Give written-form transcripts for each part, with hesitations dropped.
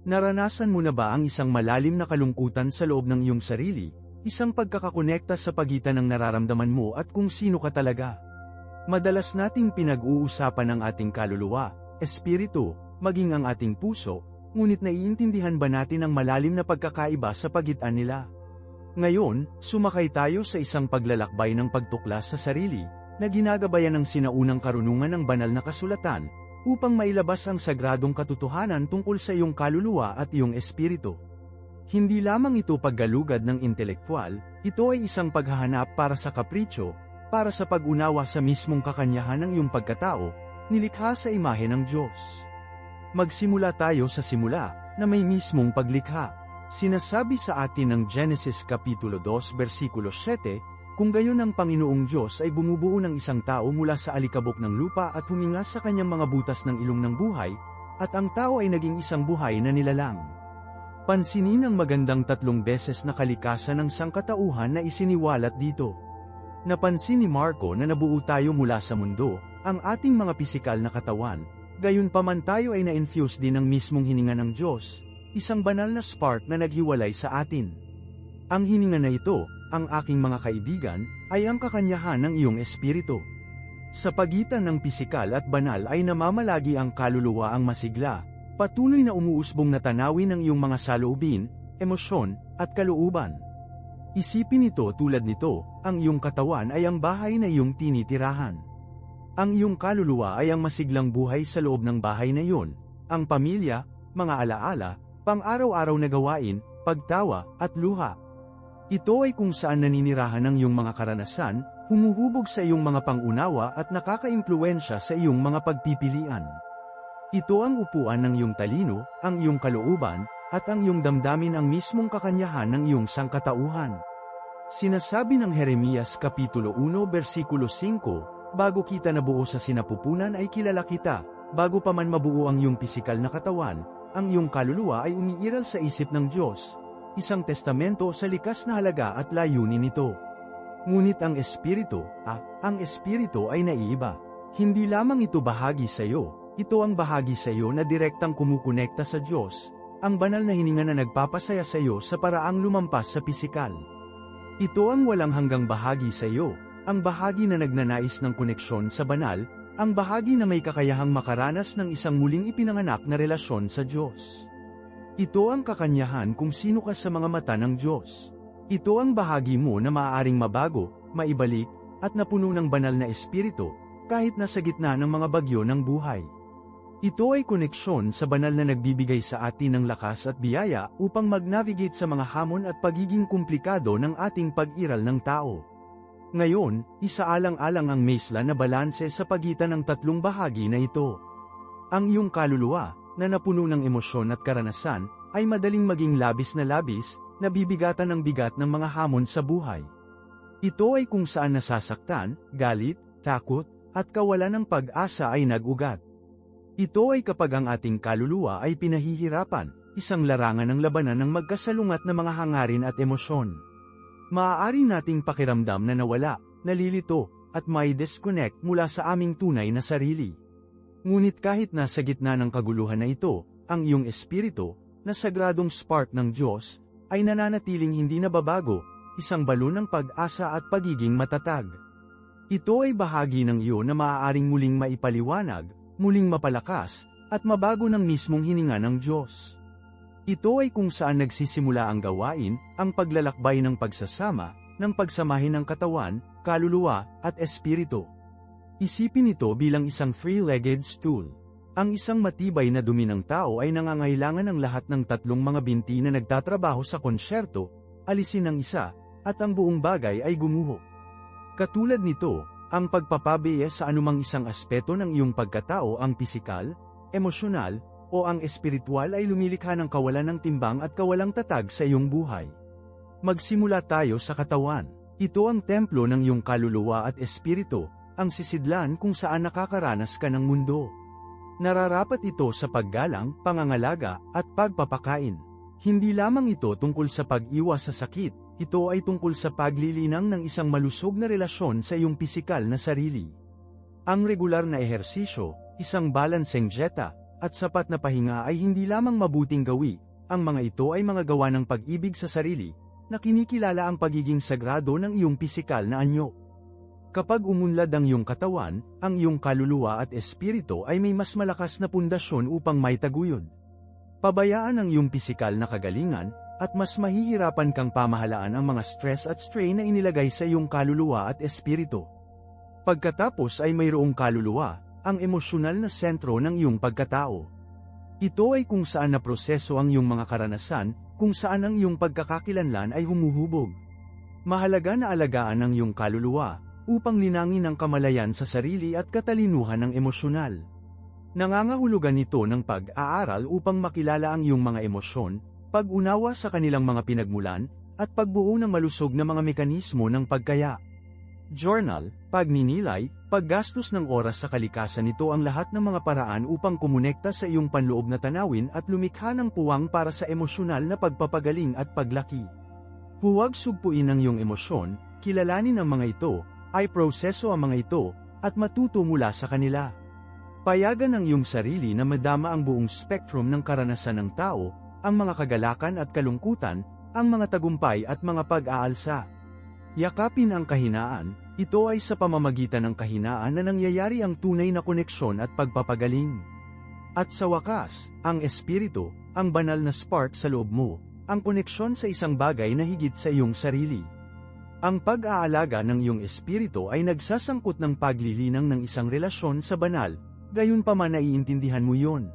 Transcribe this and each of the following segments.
Naranasan mo na ba ang isang malalim na kalungkutan sa loob ng iyong sarili, isang pagkakakonekta sa pagitan ng nararamdaman mo at kung sino ka talaga? Madalas nating pinag-uusapan ang ating kaluluwa, espiritu, maging ang ating puso, ngunit naiintindihan ba natin ang malalim na pagkakaiba sa pagitan nila? Ngayon, sumakay tayo sa isang paglalakbay ng pagtuklas sa sarili, na ginagabayan ng sinaunang karunungan ng banal na kasulatan, upang mailabas ang sagradong katotohanan tungkol sa iyong kaluluwa at iyong espiritu. Hindi lamang ito paggalugad ng intelektual, ito ay isang paghahanap para sa kapritsyo, para sa pag-unawa sa mismong kakanyahan ng iyong pagkatao, nilikha sa imahe ng Diyos. Magsimula tayo sa simula, na may mismong paglikha. Sinasabi sa atin ng Genesis Kapitulo 2 versikulo 7, kung gayon ang Panginoong Diyos ay bumubuo ng isang tao mula sa alikabok ng lupa at huminga sa kanyang mga butas ng ilong ng buhay, at ang tao ay naging isang buhay na nilalang. Pansinin ang magandang 3 beses na kalikasan ng sangkatauhan na isiniwalat dito. Napansin ni Marco na nabuo tayo mula sa mundo, ang ating mga pisikal na katawan, gayunpaman tayo ay na-infuse din ng mismong hininga ng Diyos, isang banal na spark na naghiwalay sa atin. Ang hininga na ito, ang aking mga kaibigan, ay ang kakanyahan ng iyong espiritu. Sa pagitan ng pisikal at banal ay namamalagi ang kaluluwa ang masigla, patuloy na umuusbong na tanawin ng iyong mga saloobin, emosyon, at kalooban. Isipin ito tulad nito, ang iyong katawan ay ang bahay na iyong tinitirahan. Ang iyong kaluluwa ay ang masiglang buhay sa loob ng bahay na iyon, ang pamilya, mga alaala, pang-araw-araw na gawain, pagtawa, at luha. Ito ay kung saan naninirahan ang iyong mga karanasan, humuhubog sa iyong mga pangunawa at nakakaimpluwensya sa iyong mga pagpipilian. Ito ang upuan ng iyong talino, ang iyong kalooban, at ang iyong damdamin ang mismong kakanyahan ng iyong sangkatauhan. Sinasabi ng Jeremias Kapitulo 1 versikulo 5, bago kita nabuo sa sinapupunan ay kilala kita, bago pa man mabuo ang iyong pisikal na katawan, ang iyong kaluluwa ay umiiral sa isip ng Diyos. Isang testamento sa likas na halaga at layunin nito. Ngunit ang espiritu ay naiiba. Hindi lamang ito bahagi sa iyo, ito ang bahagi sa iyo na direktang kumukonekta sa Diyos, ang banal na hininga na nagpapasaya sa iyo sa paraang lumampas sa pisikal. Ito ang walang hanggang bahagi sa iyo, ang bahagi na nagnanais ng koneksyon sa banal, ang bahagi na may kakayahang makaranas ng isang muling ipinanganak na relasyon sa Diyos. Ito ang kakanyahan kung sino ka sa mga mata ng Diyos. Ito ang bahagi mo na maaaring mabago, maibalik, at napuno ng banal na espiritu, kahit nasa gitna ng mga bagyo ng buhay. Ito ay koneksyon sa banal na nagbibigay sa atin ng lakas at biyaya upang mag-navigate sa mga hamon at pagiging komplikado ng ating pag-iral ng tao. Ngayon, isaalang-alang ang mesla na balanse sa pagitan ng 3 bahagi na ito. Ang iyong kaluluwa, na napuno ng emosyon at karanasan, ay madaling maging labis, nabibigatan ng bigat ng mga hamon sa buhay. Ito ay kung saan nasasaktan, galit, takot, at kawalan ng pag-asa ay nag-ugat. Ito ay kapag ang ating kaluluwa ay pinahihirapan, isang larangan ng labanan ng magkasalungat na mga hangarin at emosyon. Maaari nating pakiramdam na nawala, nalilito, at may disconnect mula sa aming tunay na sarili. Ngunit kahit nasa gitna ng kaguluhan na ito, ang iyong espiritu, na sagradong spark ng Diyos, ay nananatiling hindi nababago, isang balon ng pag-asa at pagiging matatag. Ito ay bahagi ng iyo na maaaring muling maipaliwanag, muling mapalakas, at mabago ng mismong hininga ng Diyos. Ito ay kung saan nagsisimula ang gawain, ang paglalakbay ng pagsasama, ng pagsamahin ng katawan, kaluluwa, at espiritu. Isipin ito bilang isang 3-legged stool. Ang isang matibay na dumi ng tao ay nangangailangan ng lahat ng 3 mga binti na nagtatrabaho sa konsyerto, alisin ang isa, at ang buong bagay ay gumuho. Katulad nito, ang pagpapabiya sa anumang isang aspeto ng iyong pagkatao, ang pisikal, emosyonal, o ang espiritual ay lumilikha ng kawalan ng timbang at kawalang tatag sa iyong buhay. Magsimula tayo sa katawan. Ito ang templo ng iyong kaluluwa at espiritu, ang sisidlan kung saan nakakaranas ka ng mundo. Nararapat ito sa paggalang, pangangalaga, at pagpapakain. Hindi lamang ito tungkol sa pag-iwas sa sakit, ito ay tungkol sa paglilinang ng isang malusog na relasyon sa iyong pisikal na sarili. Ang regular na ehersisyo, isang balancing dieta, at sapat na pahinga ay hindi lamang mabuting gawi, ang mga ito ay mga gawa ng pag-ibig sa sarili, na kinikilala ang pagiging sagrado ng iyong pisikal na anyo. Kapag umunlad ang iyong katawan, ang iyong kaluluwa at espiritu ay may mas malakas na pundasyon upang maitaguyod. Pabayaan ang iyong pisikal na kagalingan, at mas mahihirapan kang pamahalaan ang mga stress at strain na inilagay sa iyong kaluluwa at espiritu. Pagkatapos ay mayroong kaluluwa, ang emosyonal na sentro ng iyong pagkatao. Ito ay kung saan na proseso ang iyong mga karanasan, kung saan ang iyong pagkakakilanlan ay humuhubog. Mahalaga na alagaan ang iyong kaluluwa, upang linangin ang kamalayan sa sarili at katalinuhan ng emosyonal. Nangangahulugan ito ng pag-aaral upang makilala ang iyong mga emosyon, pag-unawa sa kanilang mga pinagmulan, at pagbuo ng malusog na mga mekanismo ng pagkaya. Journal, pagninilay, paggastos ng oras sa kalikasan nito ang lahat ng mga paraan upang kumonekta sa iyong panloob na tanawin at lumikha ng puwang para sa emosyonal na pagpapagaling at paglaki. Huwag sugpuin ang iyong emosyon, kilalanin ang mga ito, ay proseso ang mga ito, at matuto mula sa kanila. Payagan ang iyong sarili na madama ang buong spectrum ng karanasan ng tao, ang mga kagalakan at kalungkutan, ang mga tagumpay at mga pag-aalsa. Yakapin ang kahinaan, ito ay sa pamamagitan ng kahinaan na nangyayari ang tunay na koneksyon at pagpapagaling. At sa wakas, ang espiritu, ang banal na spark sa loob mo, ang koneksyon sa isang bagay na higit sa iyong sarili. Ang pag-aalaga ng iyong espiritu ay nagsasangkot ng paglilinang ng isang relasyon sa banal, gayunpaman naiintindihan mo yon.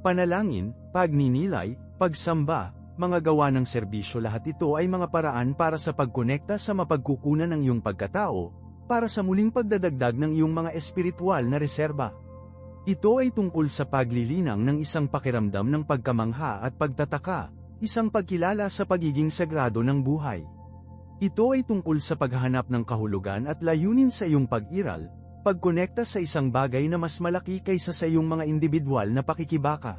Panalangin, pagninilay, pagsamba, mga gawa ng serbisyo lahat ito ay mga paraan para sa pagkonekta sa mapagkukunan ng iyong pagkatao, para sa muling pagdadagdag ng iyong mga espiritual na reserba. Ito ay tungkol sa paglilinang ng isang pakiramdam ng pagkamangha at pagtataka, isang pagkilala sa pagiging sagrado ng buhay. Ito ay tungkol sa paghahanap ng kahulugan at layunin sa iyong pag-iral, pagkonekta sa isang bagay na mas malaki kaysa sa iyong mga individual na pakikibaka.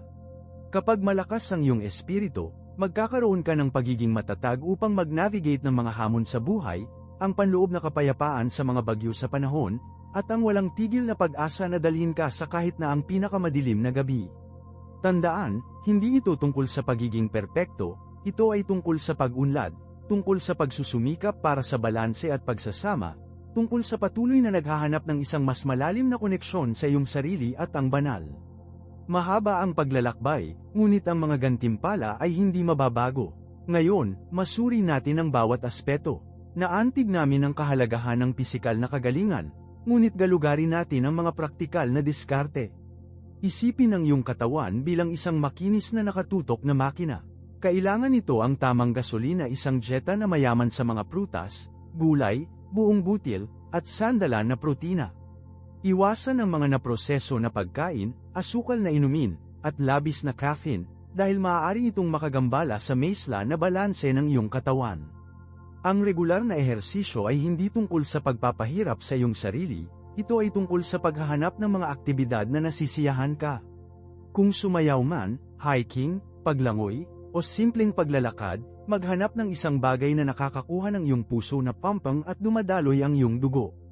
Kapag malakas ang iyong espiritu, magkakaroon ka ng pagiging matatag upang mag-navigate ng mga hamon sa buhay, ang panloob na kapayapaan sa mga bagyo sa panahon, at ang walang tigil na pag-asa na dalhin ka sa kahit na ang pinakamadilim na gabi. Tandaan, hindi ito tungkol sa pagiging perpekto, ito ay tungkol sa pag-unlad, tungkol sa pagsusumikap para sa balanse at pagsasama, tungkol sa patuloy na naghahanap ng isang mas malalim na koneksyon sa iyong sarili at ang banal. Mahaba ang paglalakbay, ngunit ang mga gantimpala ay hindi mababago. Ngayon, masuri natin ang bawat aspeto. Naantig namin ang kahalagahan ng pisikal na kagalingan, ngunit galugarin natin ang mga praktikal na diskarte. Isipin ang iyong katawan bilang isang makinis na nakatutok na makina. Kailangan nito ang tamang gasolina, isang jeta na mayaman sa mga prutas, gulay, buong butil, at sandalan na protina. Iwasan ang mga naproseso na pagkain, asukal na inumin, at labis na caffeine, dahil maaari itong makagambala sa maisla na balanse ng iyong katawan. Ang regular na ehersisyo ay hindi tungkol sa pagpapahirap sa iyong sarili, ito ay tungkol sa paghahanap ng mga aktibidad na nasisiyahan ka. Kung sumayaw man, hiking, paglangoy, o simpleng paglalakad, maghanap ng isang bagay na nakakakuha ng iyong puso na pampang at dumadaloy ang iyong dugo.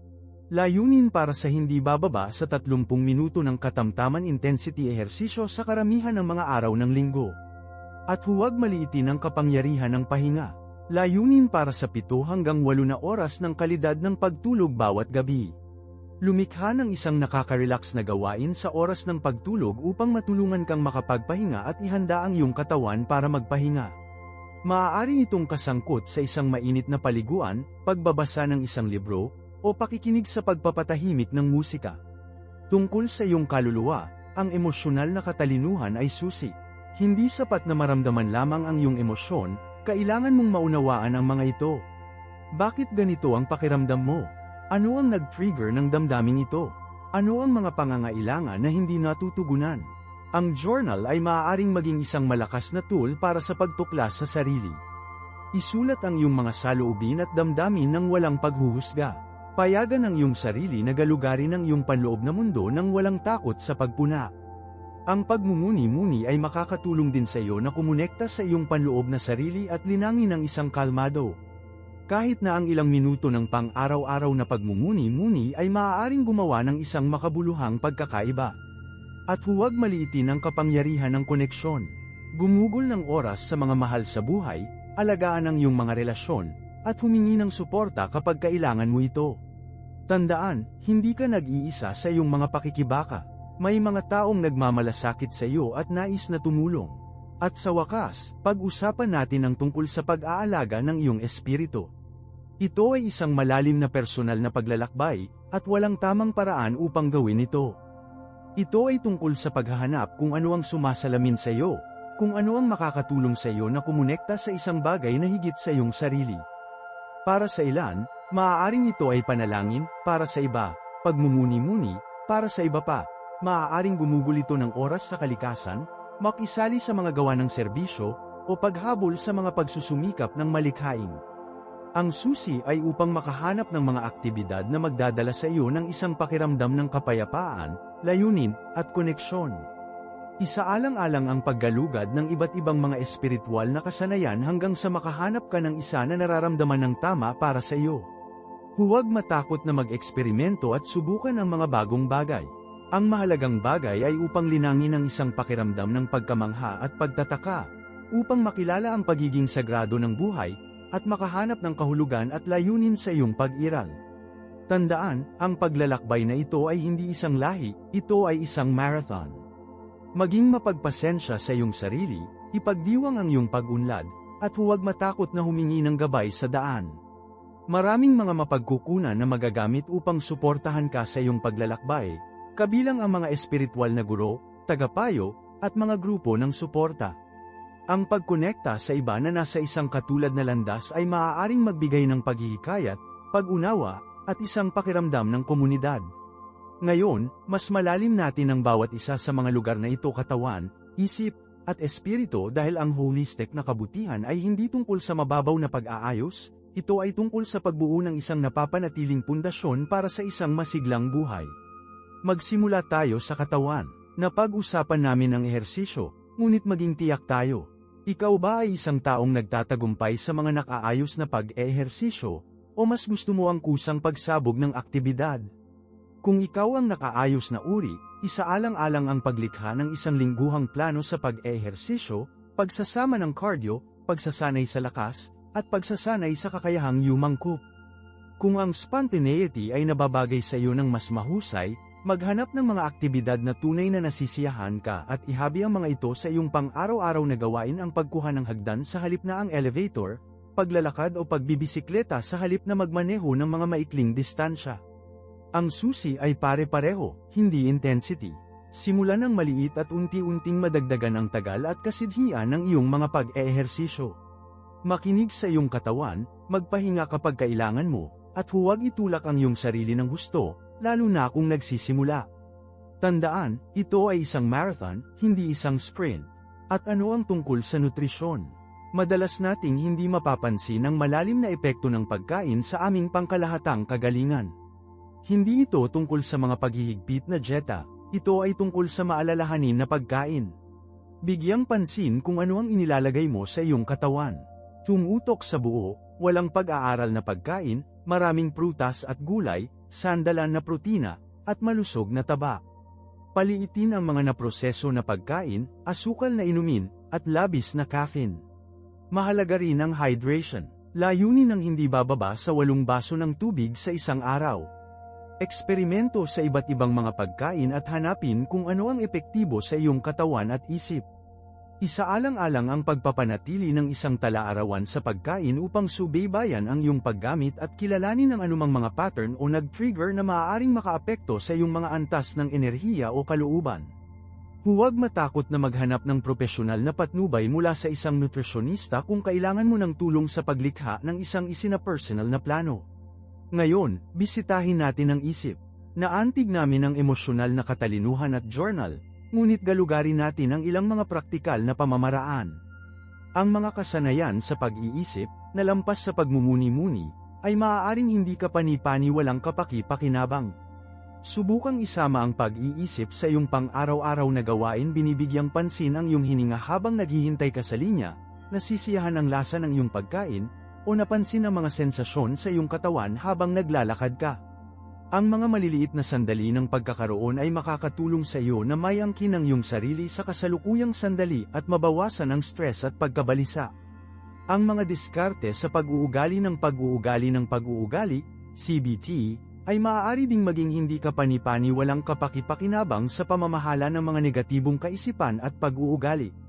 Layunin para sa hindi bababa sa 30 minuto ng katamtaman intensity ehersisyo sa karamihan ng mga araw ng linggo. At huwag maliitin ang kapangyarihan ng pahinga. Layunin para sa 7 hanggang 8 na oras ng kalidad ng pagtulog bawat gabi. Lumikha ng isang nakaka-relax na gawain sa oras ng pagtulog upang matulungan kang makapagpahinga at ihanda ang iyong katawan para magpahinga. Maaari itong kasangkot sa isang mainit na paliguan, pagbabasa ng isang libro, o pakikinig sa pagpapatahimik ng musika. Tungkol sa iyong kaluluwa, ang emosyonal na katalinuhan ay susi. Hindi sapat na maramdaman lamang ang iyong emosyon, kailangan mong maunawaan ang mga ito. Bakit ganito ang pakiramdam mo? Ano ang nag-trigger ng damdaming ito? Ano ang mga pangangailangan na hindi natutugunan? Ang journal ay maaaring maging isang malakas na tool para sa pagtuklas sa sarili. Isulat ang iyong mga saloobin at damdamin ng walang paghuhusga. Payagan ang iyong sarili na galugarin ang iyong panloob na mundo nang walang takot sa pagpuna. Ang pagmumuni-muni ay makakatulong din sa iyo na kumonekta sa iyong panloob na sarili at linangin ang isang kalmado. Kahit na ang ilang minuto ng pang-araw-araw na pagmumuni-muni ay maaaring gumawa ng isang makabuluhang pagkakaiba. At huwag maliitin ang kapangyarihan ng koneksyon. Gumugol ng oras sa mga mahal sa buhay, alagaan ang iyong mga relasyon, at humingi ng suporta kapag kailangan mo ito. Tandaan, hindi ka nag-iisa sa iyong mga pakikibaka. May mga taong nagmamalasakit sa iyo at nais na tumulong. At sa wakas, pag-usapan natin ang tungkol sa pag-aalaga ng iyong espiritu. Ito ay isang malalim na personal na paglalakbay, at walang tamang paraan upang gawin ito. Ito ay tungkol sa paghahanap kung ano ang sumasalamin sa iyo, kung ano ang makakatulong sa iyo na kumonekta sa isang bagay na higit sa iyong sarili. Para sa ilan, maaaring ito ay panalangin, para sa iba, pagmumuni-muni, para sa iba pa, maaaring gumugol ito ng oras sa kalikasan, makisali sa mga gawa ng serbisyo, o paghabol sa mga pagsusumikap ng malikhain. Ang susi ay upang makahanap ng mga aktibidad na magdadala sa iyo ng isang pakiramdam ng kapayapaan, layunin, at koneksyon. Isaalang-alang ang paggalugad ng iba't ibang mga espiritual na kasanayan hanggang sa makahanap ka ng isa na nararamdaman ng tama para sa iyo. Huwag matakot na mag-eksperimento at subukan ang mga bagong bagay. Ang mahalagang bagay ay upang linangin ang isang pakiramdam ng pagkamangha at pagtataka, upang makilala ang pagiging sagrado ng buhay, at makahanap ng kahulugan at layunin sa iyong pag-iral. Tandaan, ang paglalakbay na ito ay hindi isang lahi, ito ay isang marathon. Maging mapagpasensya sa iyong sarili, ipagdiwang ang iyong pag-unlad, at huwag matakot na humingi ng gabay sa daan. Maraming mga mapagkukunan na magagamit upang suportahan ka sa iyong paglalakbay, kabilang ang mga espiritual na guro, tagapayo, at mga grupo ng suporta. Ang pagkonekta sa iba na nasa isang katulad na landas ay maaaring magbigay ng paghihikayat, pag-unawa, at isang pakiramdam ng komunidad. Ngayon, mas malalim natin ang bawat isa sa mga lugar na ito: katawan, isip, at espiritu, dahil ang holistic na kabutihan ay hindi tungkol sa mababaw na pag-aayos, ito ay tungkol sa pagbuo ng isang napapanatiling pundasyon para sa isang masiglang buhay. Magsimula tayo sa katawan. Napag-usapan namin ang ehersisyo, ngunit maging tiyak tayo. Ikaw ba ay isang taong nagtatagumpay sa mga nakaayos na pag-ehersisyo, o mas gusto mo ang kusang pagsabog ng aktibidad? Kung ikaw ang nakaayos na uri, isaalang-alang ang paglikha ng isang lingguhang plano sa pag-ehersisyo, pagsasama ng cardio, pagsasanay sa lakas, at pagsasanay sa kakayahang yumangkop. Kung ang spontaneity ay nababagay sa iyo ng mas mahusay, maghanap ng mga aktibidad na tunay na nasisiyahan ka at ihabi ang mga ito sa iyong pang-araw-araw na gawain. Ang pagkuha ng hagdan sa halip na ang elevator, paglalakad o pagbibisikleta sa halip na magmaneho ng mga maikling distansya. Ang susi ay pare-pareho, hindi intensity. Simulan ng maliit at unti-unting madagdagan ang tagal at kasidhian ng iyong mga pag-ehersisyo. Makinig sa iyong katawan, magpahinga kapag kailangan mo, at huwag itulak ang iyong sarili ng gusto, lalo na kung nagsisimula. Tandaan, ito ay isang marathon, hindi isang sprint. At ano ang tungkol sa nutrisyon? Madalas nating hindi mapapansin ang malalim na epekto ng pagkain sa aming pangkalahatang kagalingan. Hindi ito tungkol sa mga paghihigpit na dieta, ito ay tungkol sa maalalahanin na pagkain. Bigyang pansin kung ano ang inilalagay mo sa iyong katawan. Tumutok sa buo, walang pag-aaral na pagkain, maraming prutas at gulay, sandalan na protina, at malusog na taba. Paliitin ang mga naproseso na pagkain, asukal na inumin, at labis na caffeine. Mahalaga rin ang hydration. Layunin ng hindi bababa sa 8 baso ng tubig sa isang araw. Eksperimento sa iba't ibang mga pagkain at hanapin kung ano ang epektibo sa iyong katawan at isip. Isaalang-alang ang pagpapanatili ng isang tala-arawan sa pagkain upang subaybayan ang iyong paggamit at kilalanin ang anumang mga pattern o nag-trigger na maaaring makaapekto sa iyong mga antas ng enerhiya o kalooban. Huwag matakot na maghanap ng propesyonal na patnubay mula sa isang nutrisyonista kung kailangan mo ng tulong sa paglikha ng isang personal na plano. Ngayon, bisitahin natin ang isip. Naantig namin ang emosyonal na katalinuhan at journal, ngunit galugarin natin ang ilang mga praktikal na pamamaraan. Ang mga kasanayan sa pag-iisip, na lampas sa pagmumuni-muni, ay maaaring hindi ka pani-walang kapaki-pakinabang. Subukang isama ang pag-iisip sa iyong pang-araw-araw na gawain. Binibigyang pansin ang iyong hininga habang naghihintay ka sa linya, nasisiyahan ang lasa ng iyong pagkain, o napansin ang mga sensasyon sa iyong katawan habang naglalakad ka. Ang mga maliliit na sandali ng pagkakaroon ay makakatulong sa iyo na may angkin ang iyong sarili sa kasalukuyang sandali at mabawasan ang stress at pagkabalisa. Ang mga diskarte sa pag-uugali ng pag-uugali, CBT, ay maaari ding maging hindi kapani-pani walang kapaki-pakinabang sa pamamahala ng mga negatibong kaisipan at pag-uugali.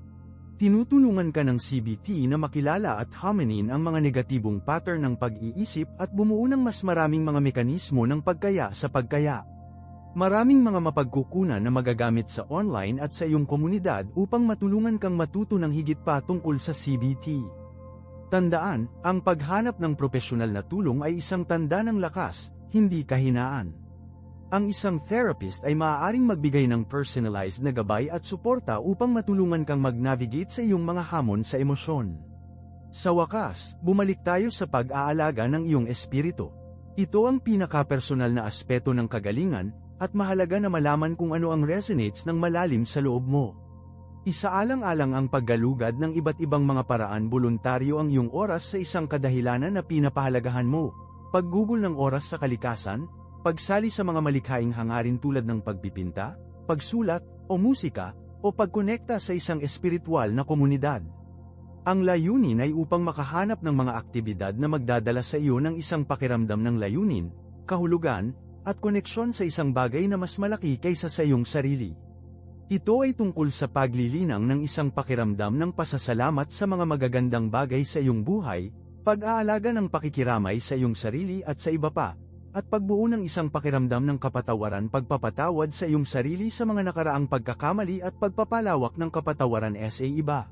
Tinutulungan ka ng CBT na makilala at honin ang mga negatibong pattern ng pag-iisip at bumuo ng mas maraming mga mekanismo ng pagkaya sa pagkaya. Maraming mga mapagkukunan na magagamit sa online at sa iyong komunidad upang matulungan kang matuto ng higit pa tungkol sa CBT. Tandaan, ang paghanap ng propesyonal na tulong ay isang tanda ng lakas, hindi kahinaan. Ang isang therapist ay maaaring magbigay ng personalized na gabay at suporta upang matulungan kang mag-navigate sa iyong mga hamon sa emosyon. Sa wakas, bumalik tayo sa pag-aalaga ng iyong espiritu. Ito ang pinaka-personal na aspeto ng kagalingan, at mahalaga na malaman kung ano ang resonates ng malalim sa loob mo. Isaalang-alang ang paggalugad ng iba't ibang mga paraan voluntaryo ang iyong oras sa isang kadahilanan na pinapahalagahan mo. Paggugol ng oras sa kalikasan, pagsali sa mga malikhaing hangarin tulad ng pagpipinta, pagsulat, o musika, o pagkonekta sa isang espiritual na komunidad. Ang layunin ay upang makahanap ng mga aktibidad na magdadala sa iyo ng isang pakiramdam ng layunin, kahulugan, at koneksyon sa isang bagay na mas malaki kaysa sa iyong sarili. Ito ay tungkol sa paglilinang ng isang pakiramdam ng pasasalamat sa mga magagandang bagay sa iyong buhay, pag-aalaga ng pakikiramay sa iyong sarili at sa iba pa, at pagbuo ng isang pakiramdam ng kapatawaran pagpapatawad sa iyong sarili sa mga nakaraang pagkakamali at pagpapalawak ng kapatawaran sa iba.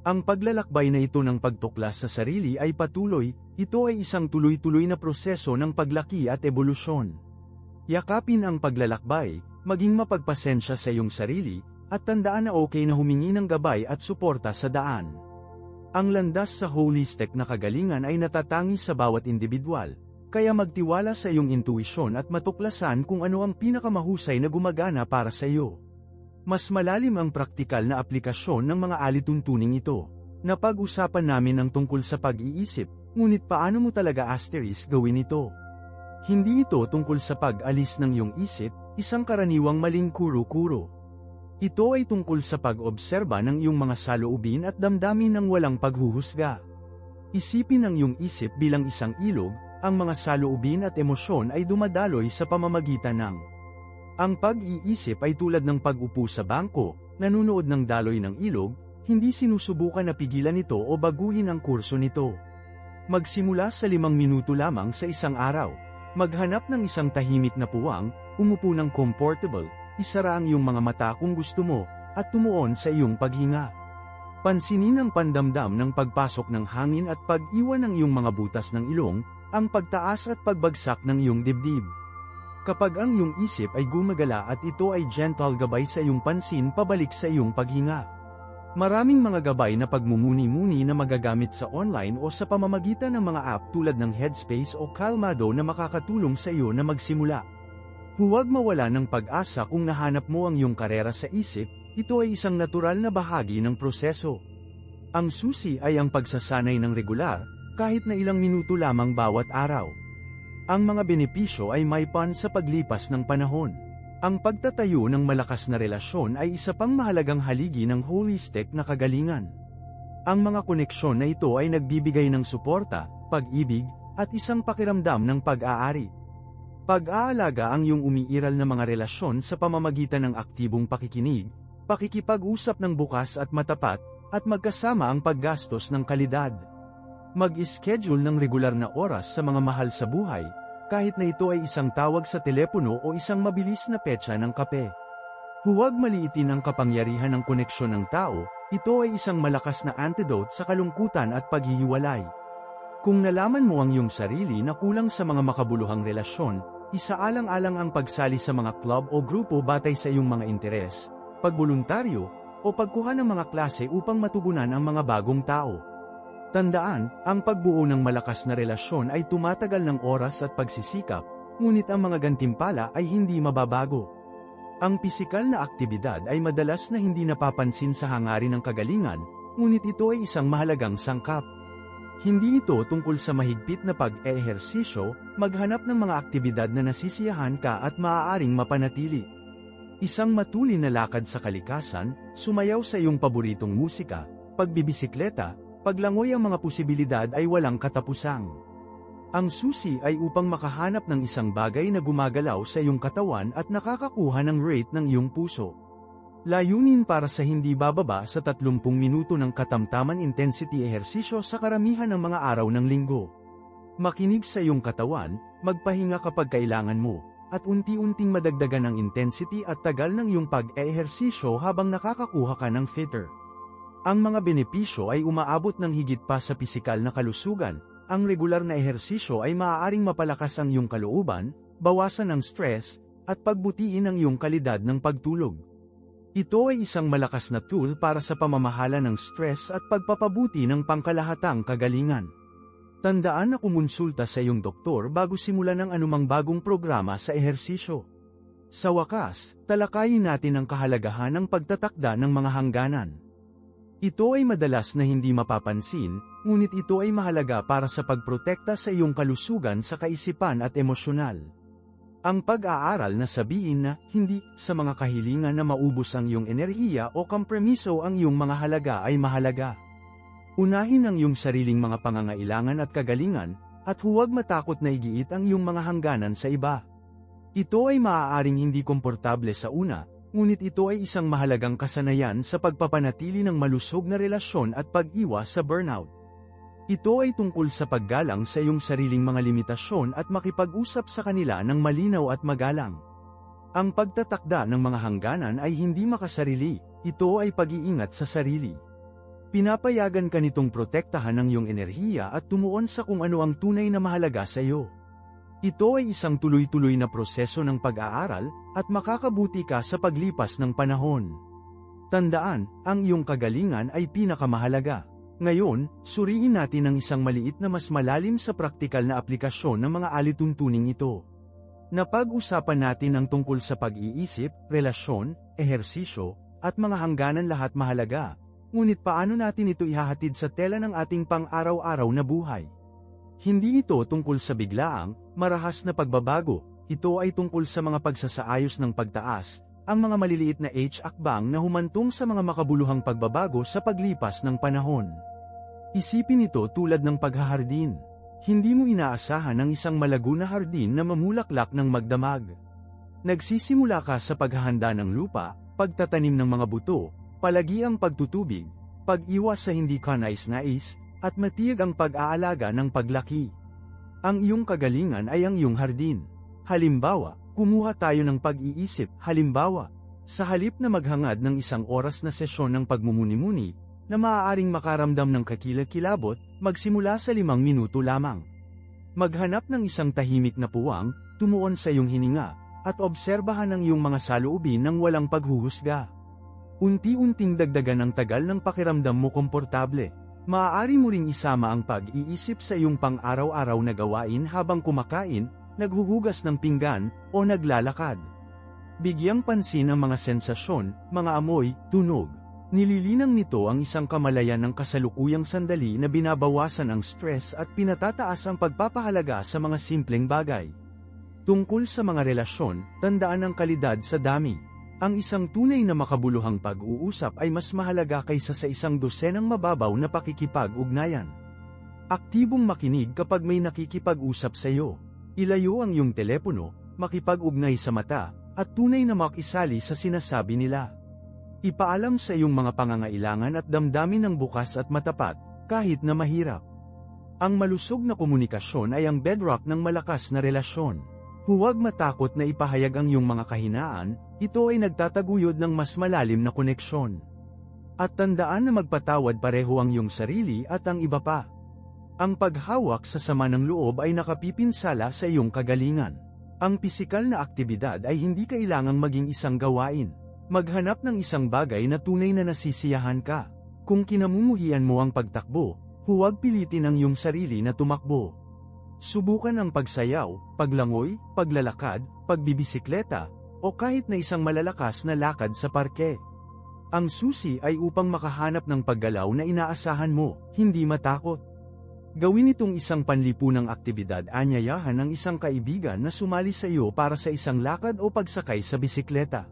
Ang paglalakbay na ito ng pagtuklas sa sarili ay patuloy, ito ay isang tuloy-tuloy na proseso ng paglaki at ebolusyon. Yakapin ang paglalakbay, maging mapagpasensya sa iyong sarili, at tandaan na okay na humingi ng gabay at suporta sa daan. Ang landas sa holistic na kagalingan ay natatangi sa bawat individual. Kaya magtiwala sa iyong intuisyon at matuklasan kung ano ang pinakamahusay na gumagana para sa iyo. Mas malalim ang praktikal na aplikasyon ng mga alituntuning ito. Napag-usapan namin ang tungkol sa pag-iisip, ngunit paano mo talaga gawin ito? Hindi ito tungkol sa pag-alis ng iyong isip, isang karaniwang maling kuro-kuro. Ito ay tungkol sa pag-obserba ng iyong mga saloobin at damdamin ng walang paghuhusga. Isipin ang iyong isip bilang isang ilog. Ang mga saloobin at emosyon ay dumadaloy sa pamamagitan ng. Ang pag-iisip ay tulad ng pag-upo sa bangko, nanunood ng daloy ng ilog, hindi sinusubukan na pigilan ito o baguhin ang kurso nito. Magsimula sa 5 minuto lamang sa isang araw. Maghanap ng isang tahimik na puwang, umupo ng comfortable, isara ang iyong mga mata kung gusto mo, at tumuon sa iyong paghinga. Pansinin ang pandamdam ng pagpasok ng hangin at pag-iwan ng iyong mga butas ng ilong, ang pagtaas at pagbagsak ng iyong dibdib. Kapag ang iyong isip ay gumagala at ito ay gentle gabay sa iyong pansin pabalik sa iyong paghinga. Maraming mga gabay na pagmumuni-muni na magagamit sa online o sa pamamagitan ng mga app tulad ng Headspace o Calmado na makakatulong sa iyo na magsimula. Huwag mawala ng pag-asa kung nahanap mo ang iyong karera sa isip, ito ay isang natural na bahagi ng proseso. Ang susi ay ang pagsasanay ng regular, kahit na ilang minuto lamang bawat araw. Ang mga benepisyo ay may sa paglipas ng panahon. Ang pagtatayo ng malakas na relasyon ay isa pang mahalagang haligi ng holistic na kagalingan. Ang mga koneksyon na ito ay nagbibigay ng suporta, pag-ibig, at isang pakiramdam ng pag-aari. Pag-aalaga ang iyong umiiral na mga relasyon sa pamamagitan ng aktibong pakikinig, pakikipag-usap ng bukas at matapat, at magkasama ang paggastos ng kalidad. Mag-schedule ng regular na oras sa mga mahal sa buhay, kahit na ito ay isang tawag sa telepono o isang mabilis na petsa ng kape. Huwag maliitin ang kapangyarihan ng koneksyon ng tao, ito ay isang malakas na antidote sa kalungkutan at paghihiwalay. Kung nalaman mo ang iyong sarili na kulang sa mga makabuluhang relasyon, isaalang-alang ang pagsali sa mga club o grupo batay sa iyong mga interes, pagboluntaryo, o pagkuha ng mga klase upang matugunan ang mga bagong tao. Tandaan, ang pagbuo ng malakas na relasyon ay tumatagal ng oras at pagsisikap, ngunit ang mga gantimpala ay hindi mababago. Ang pisikal na aktibidad ay madalas na hindi napapansin sa hangarin ng kagalingan, ngunit ito ay isang mahalagang sangkap. Hindi ito tungkol sa mahigpit na pag-eehersisyo, maghanap ng mga aktibidad na nasisiyahan ka at maaaring mapanatili. Isang matulin na lakad sa kalikasan, sumayaw sa iyong paboritong musika, pagbibisikleta, paglangoy ang mga posibilidad ay walang katapusang. Ang susi ay upang makahanap ng isang bagay na gumagalaw sa iyong katawan at nakakakuha ng rate ng iyong puso. Layunin para sa hindi bababa sa 30 minuto ng katamtaman intensity ehersisyo sa karamihan ng mga araw ng linggo. Makinig sa iyong katawan, magpahinga kapag kailangan mo, at unti-unting madagdagan ang intensity at tagal ng iyong pag-ehersisyo habang nakakakuha ka ng fitter. Ang mga benepisyo ay umaabot ng higit pa sa pisikal na kalusugan. Ang regular na ehersisyo ay maaaring mapalakas ang iyong kalooban, bawasan ang stress, at pagbutiin ang iyong kalidad ng pagtulog. Ito ay isang malakas na tool para sa pamamahala ng stress at pagpapabuti ng pangkalahatang kagalingan. Tandaan na kumonsulta sa iyong doktor bago simulan ang anumang bagong programa sa ehersisyo. Sa wakas, talakayin natin ang kahalagahan ng pagtatakda ng mga hangganan. Ito ay madalas na hindi mapapansin, ngunit ito ay mahalaga para sa pagprotekta sa iyong kalusugan sa kaisipan at emosyonal. Ang pag-aaral na sabihin na, hindi, sa mga kahilingan na maubos ang iyong enerhiya o kompromiso ang iyong mga halaga ay mahalaga. Unahin ang iyong sariling mga pangangailangan at kagalingan, at huwag matakot na igiit ang iyong mga hangganan sa iba. Ito ay maaaring hindi komportable sa una, ngunit ito ay isang mahalagang kasanayan sa pagpapanatili ng malusog na relasyon at pag-iwas sa burnout. Ito ay tungkol sa paggalang sa iyong sariling mga limitasyon at makipag-usap sa kanila ng malinaw at magalang. Ang pagtatakda ng mga hangganan ay hindi makasarili, ito ay pag-iingat sa sarili. Pinapayagan ka nitong protektahan ang iyong enerhiya at tumuon sa kung ano ang tunay na mahalaga sa iyo. Ito ay isang tuloy-tuloy na proseso ng pag-aaral, at makakabuti ka sa paglipas ng panahon. Tandaan, ang iyong kagalingan ay pinakamahalaga. Ngayon, suriin natin ang isang maliit na mas malalim sa praktikal na aplikasyon ng mga alituntuning ito. Napag-usapan natin ang tungkol sa pag-iisip, relasyon, ehersisyo, at mga hangganan lahat mahalaga. Ngunit paano natin ito ihahatid sa tela ng ating pang-araw-araw na buhay? Hindi ito tungkol sa biglaang, marahas na pagbabago, ito ay tungkol sa mga pagsasaayos ng pagtaas, ang mga maliliit na hakbang na humantong sa mga makabuluhang pagbabago sa paglipas ng panahon. Isipin ito tulad ng paghahardin. Hindi mo inaasahan ang isang malago na hardin na mamulaklak ng magdamag. Nagsisimula ka sa paghahanda ng lupa, pagtatanim ng mga buto, palagi ang pagtutubig, pag-iwas sa hindi kanais-nais, at matiyag ang pag-aalaga ng paglaki. Ang iyong kagalingan ay ang iyong hardin. Halimbawa, kumuha tayo ng pag-iisip, halimbawa, sa halip na maghangad ng isang oras na sesyon ng pagmumuni-muni, na maaaring makaramdam ng kakilakilabot, magsimula sa 5 minuto lamang. Maghanap ng isang tahimik na puwang, tumuon sa iyong hininga, at obserbahan ang iyong mga saloobin ng walang paghuhusga. Unti-unting dagdagan ang tagal ng pakiramdam mo komportable. Maaari mo ring isama ang pag-iisip sa iyong pang-araw-araw na gawain habang kumakain, naghuhugas ng pinggan, o naglalakad. Bigyang pansin ang mga sensasyon, mga amoy, tunog. Nililinang nito ang isang kamalayan ng kasalukuyang sandali na binabawasan ang stress at pinatataas ang pagpapahalaga sa mga simpleng bagay. Tungkol sa mga relasyon, tandaan ang kalidad sa dami. Ang isang tunay na makabuluhang pag-uusap ay mas mahalaga kaysa sa isang dosenang mababaw na pakikipag-ugnayan. Aktibong makinig kapag may nakikipag-usap sa iyo. Ilayo ang iyong telepono, makipag-ugnay sa mata, at tunay na makisali sa sinasabi nila. Ipaalam sa iyong mga pangangailangan at damdamin ng bukas at matapat, kahit na mahirap. Ang malusog na komunikasyon ay ang bedrock ng malakas na relasyon. Huwag matakot na ipahayag ang iyong mga kahinaan, ito ay nagtataguyod ng mas malalim na koneksyon. At tandaan na magpatawad pareho ang iyong sarili at ang iba pa. Ang paghawak sa sama ng loob ay nakapipinsala sa iyong kagalingan. Ang pisikal na aktibidad ay hindi kailangang maging isang gawain. Maghanap ng isang bagay na tunay na nasisiyahan ka. Kung kinamumuhian mo ang pagtakbo, huwag pilitin ang iyong sarili na tumakbo. Subukan ang pagsayaw, paglangoy, paglalakad, pagbibisikleta, o kahit na isang malalakas na lakad sa parke. Ang susi ay upang makahanap ng paggalaw na inaasahan mo, hindi matakot. Gawin itong isang panlipunang aktibidad, anyayahan ng isang kaibigan na sumali sa iyo para sa isang lakad o pagsakay sa bisikleta.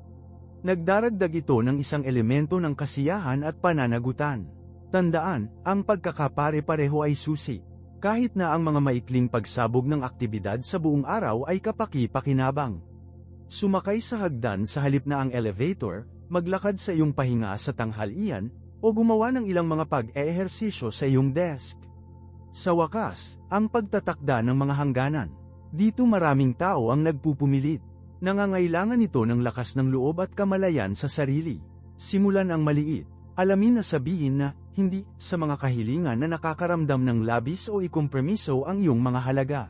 Nagdaragdag ito ng isang elemento ng kasiyahan at pananagutan. Tandaan, ang pagkakapare-pareho ay susi. Kahit na ang mga maikling pagsabog ng aktibidad sa buong araw ay kapaki-pakinabang. Sumakay sa hagdan sa halip na ang elevator, maglakad sa iyong pahinga sa tanghalian, o gumawa ng ilang mga pag-eehersisyo sa iyong desk. Sa wakas, ang pagtatakda ng mga hangganan. Dito maraming tao ang nagpupumilit. Nangangailangan ito ng lakas ng loob at kamalayan sa sarili. Simulan ang maliit. Alamin na sabihin na, hindi, sa mga kahilingan na nakakaramdam ng labis o ikompromiso ang iyong mga halaga.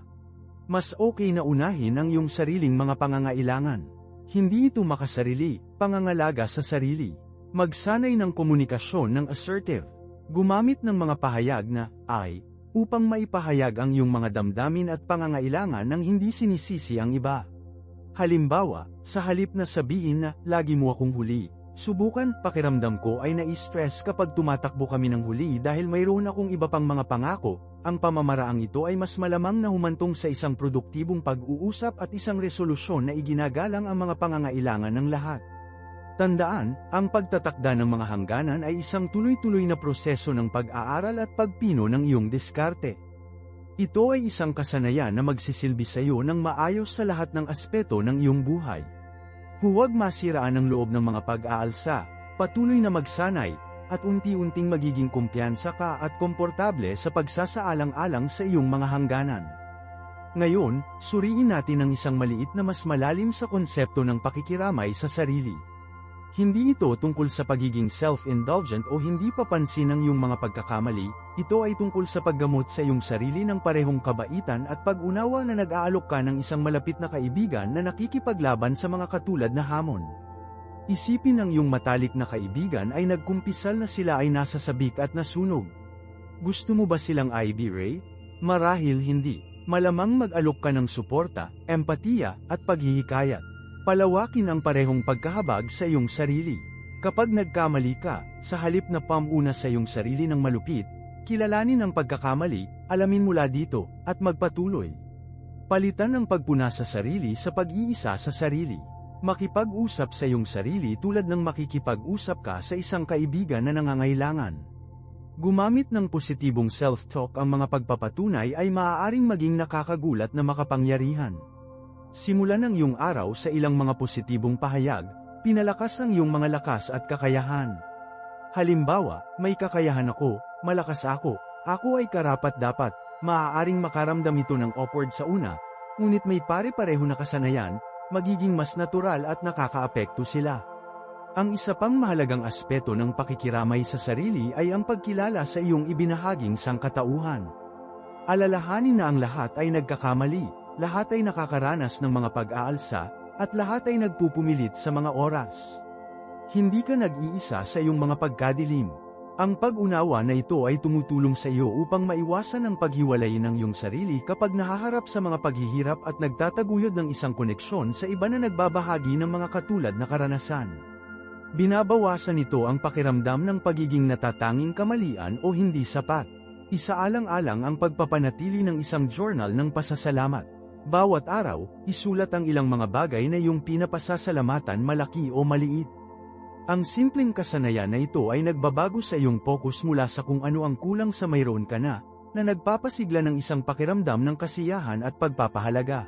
Mas okay na unahin ang iyong sariling mga pangangailangan. Hindi ito makasarili, pangangalaga sa sarili. Magsanay ng komunikasyon ng assertive. Gumamit ng mga pahayag na, I, upang maipahayag ang iyong mga damdamin at pangangailangan nang hindi sinisisi ang iba. Halimbawa, sa halip na sabihin na, lagi mo akong huli, subukan, pakiramdam ko ay nai-stress kapag tumatakbo kami ng huli dahil mayroon akong iba pang mga pangako. Ang pamamaraang ito ay mas malamang na humantong sa isang produktibong pag-uusap at isang resolusyon na iginagalang ang mga pangangailangan ng lahat. Tandaan, ang pagtatakda ng mga hangganan ay isang tuloy-tuloy na proseso ng pag-aaral at pagpino ng iyong diskarte. Ito ay isang kasanayan na magsisilbi sa iyo ng maayos sa lahat ng aspeto ng iyong buhay. Huwag masiraan ang loob ng mga pag-aalsa, patuloy na magsanay, at unti-unting magiging kumpiyansa ka at komportable sa pagsasaalang-alang sa iyong mga hangganan. Ngayon, suriin natin ang isang maliit na mas malalim sa konsepto ng pakikiramay sa sarili. Hindi ito tungkol sa pagiging self-indulgent o hindi papansin ang iyong mga pagkakamali, ito ay tungkol sa paggamot sa iyong sarili ng parehong kabaitan at pag-unawa na nag-aalok ka ng isang malapit na kaibigan na nakikipaglaban sa mga katulad na hamon. Isipin ang iyong matalik na kaibigan ay nagkumpisal na sila ay nasa sabik at nasunog. Gusto mo ba silang i-berate? Marahil hindi. Malamang mag-alok ka ng suporta, empatiya, at paghihikayat. Palawakin ang parehong pagkahabag sa iyong sarili. Kapag nagkamali ka, sa halip na pamuna sa iyong sarili ng malupit, kilalanin ang pagkakamali, alamin mula dito, at magpatuloy. Palitan ang pagpuna sa sarili sa pag-iisa sa sarili. Makipag-usap sa iyong sarili tulad ng makikipag-usap ka sa isang kaibigan na nangangailangan. Gumamit ng positibong self-talk ang mga pagpapatunay ay maaaring maging nakakagulat na makapangyarihan. Simulan ang iyong araw sa ilang mga positibong pahayag, pinalakas ang iyong mga lakas at kakayahan. Halimbawa, may kakayahan ako, malakas ako ay karapat-dapat, maaaring makaramdam ito ng awkward sa una, ngunit may pare-pareho na kasanayan, magiging mas natural at nakakaapekto sila. Ang isa pang mahalagang aspeto ng pakikiramay sa sarili ay ang pagkilala sa iyong ibinahaging sangkatauhan. Alalahanin na ang lahat ay nagkakamali. Lahat ay nakakaranas ng mga pag-aalsa, at lahat ay nagpupumilit sa mga oras. Hindi ka nag-iisa sa iyong mga pagkadilim. Ang pag-unawa na ito ay tumutulong sa iyo upang maiwasan ang paghiwalay ng iyong sarili kapag nahaharap sa mga paghihirap at nagtataguyod ng isang koneksyon sa iba na nagbabahagi ng mga katulad na karanasan. Binabawasan nito ang pakiramdam ng pagiging natatanging kamalian o hindi sapat. Isaalang-alang ang pagpapanatili ng isang journal ng pasasalamat. Bawat araw, isulat ang ilang mga bagay na iyong pinapasasalamatan, malaki o maliit. Ang simpleng kasanayan na ito ay nagbabago sa iyong focus mula sa kung ano ang kulang sa mayroon ka na nagpapasigla ng isang pakiramdam ng kasiyahan at pagpapahalaga.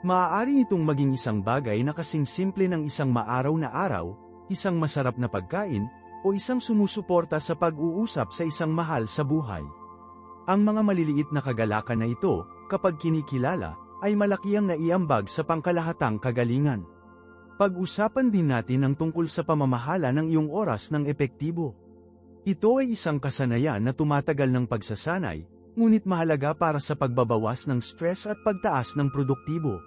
Maaari itong maging isang bagay na kasing simple ng isang maaraw na araw, isang masarap na pagkain, o isang sumusuporta sa pag-uusap sa isang mahal sa buhay. Ang mga maliliit na kagalakan na ito, kapag kinikilala, ay malaki ang naiambag sa pangkalahatang kagalingan. Pag-usapan din natin ang tungkol sa pamamahala ng iyong oras ng epektibo. Ito ay isang kasanayan na tumatagal ng pagsasanay, ngunit mahalaga para sa pagbabawas ng stress at pagtaas ng produktibo.